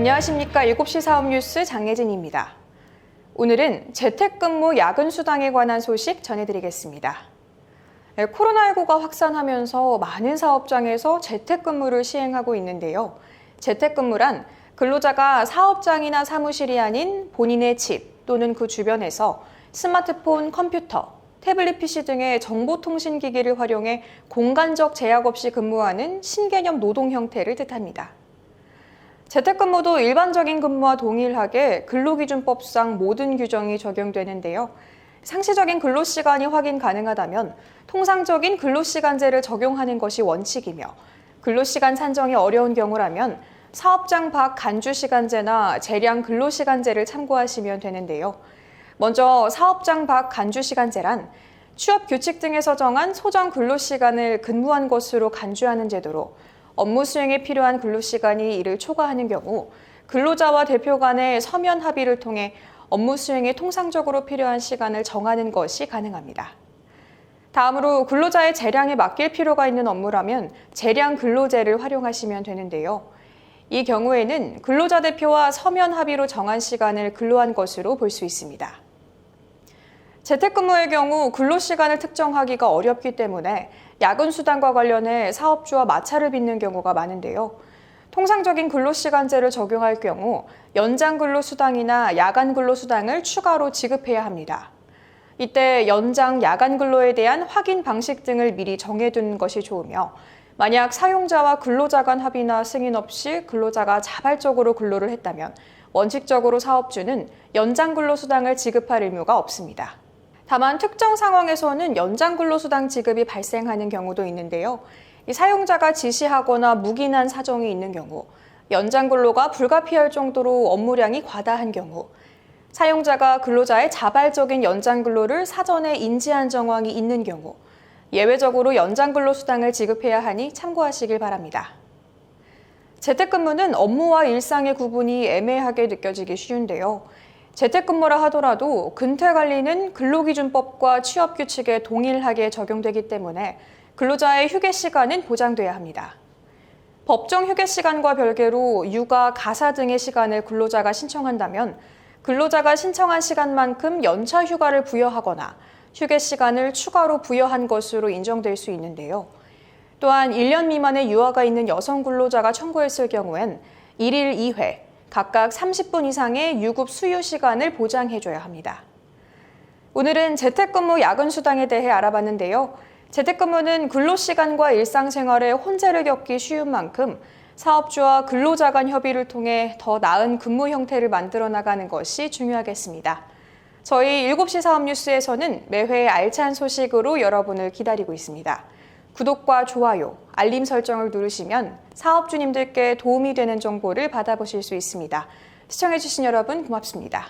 안녕하십니까. 7시 사업뉴스 장예진입니다. 오늘은 재택근무 야근수당에 관한 소식 전해드리겠습니다. 코로나19가 확산하면서 많은 사업장에서 재택근무를 시행하고 있는데요. 재택근무란 근로자가 사업장이나 사무실이 아닌 본인의 집 또는 그 주변에서 스마트폰, 컴퓨터, 태블릿 PC 등의 정보통신기기를 활용해 공간적 제약 없이 근무하는 신개념 노동 형태를 뜻합니다. 재택근무도 일반적인 근무와 동일하게 근로기준법상 모든 규정이 적용되는데요. 상시적인 근로시간이 확인 가능하다면 통상적인 근로시간제를 적용하는 것이 원칙이며, 근로시간 산정이 어려운 경우라면 사업장 밖 간주시간제나 재량 근로시간제를 참고하시면 되는데요. 먼저 사업장 밖 간주시간제란 취업규칙 등에서 정한 소정 근로시간을 근무한 것으로 간주하는 제도로, 업무 수행에 필요한 근로시간이 이를 초과하는 경우 근로자와 대표 간의 서면 합의를 통해 업무 수행에 통상적으로 필요한 시간을 정하는 것이 가능합니다. 다음으로 근로자의 재량에 맡길 필요가 있는 업무라면 재량 근로제를 활용하시면 되는데요. 이 경우에는 근로자 대표와 서면 합의로 정한 시간을 근로한 것으로 볼 수 있습니다. 재택근무의 경우 근로시간을 특정하기가 어렵기 때문에 야근수당과 관련해 사업주와 마찰을 빚는 경우가 많은데요. 통상적인 근로시간제를 적용할 경우 연장 근로수당이나 야간 근로수당을 추가로 지급해야 합니다. 이때 연장 야간 근로에 대한 확인 방식 등을 미리 정해두는 것이 좋으며, 만약 사용자와 근로자 간 합의나 승인 없이 근로자가 자발적으로 근로를 했다면 원칙적으로 사업주는 연장 근로수당을 지급할 의무가 없습니다. 다만 특정 상황에서는 연장 근로수당 지급이 발생하는 경우도 있는데요. 사용자가 지시하거나 묵인한 사정이 있는 경우, 연장 근로가 불가피할 정도로 업무량이 과다한 경우, 사용자가 근로자의 자발적인 연장 근로를 사전에 인지한 정황이 있는 경우, 예외적으로 연장 근로수당을 지급해야 하니 참고하시길 바랍니다. 재택근무는 업무와 일상의 구분이 애매하게 느껴지기 쉬운데요. 재택근무라 하더라도 근태관리는 근로기준법과 취업규칙에 동일하게 적용되기 때문에 근로자의 휴게시간은 보장돼야 합니다. 법정 휴게시간과 별개로 육아, 가사 등의 시간을 근로자가 신청한다면 근로자가 신청한 시간만큼 연차 휴가를 부여하거나 휴게시간을 추가로 부여한 것으로 인정될 수 있는데요. 또한 1년 미만의 유아가 있는 여성 근로자가 청구했을 경우엔 1일 2회, 각각 30분 이상의 유급 수유 시간을 보장해줘야 합니다. 오늘은 재택근무 야근수당에 대해 알아봤는데요. 재택근무는 근로시간과 일상생활에 혼재를 겪기 쉬운 만큼 사업주와 근로자 간 협의를 통해 더 나은 근무 형태를 만들어 나가는 것이 중요하겠습니다. 저희 7시 사업뉴스에서는 매회 알찬 소식으로 여러분을 기다리고 있습니다. 구독과 좋아요, 알림 설정을 누르시면 사업주님들께 도움이 되는 정보를 받아보실 수 있습니다. 시청해주신 여러분 고맙습니다.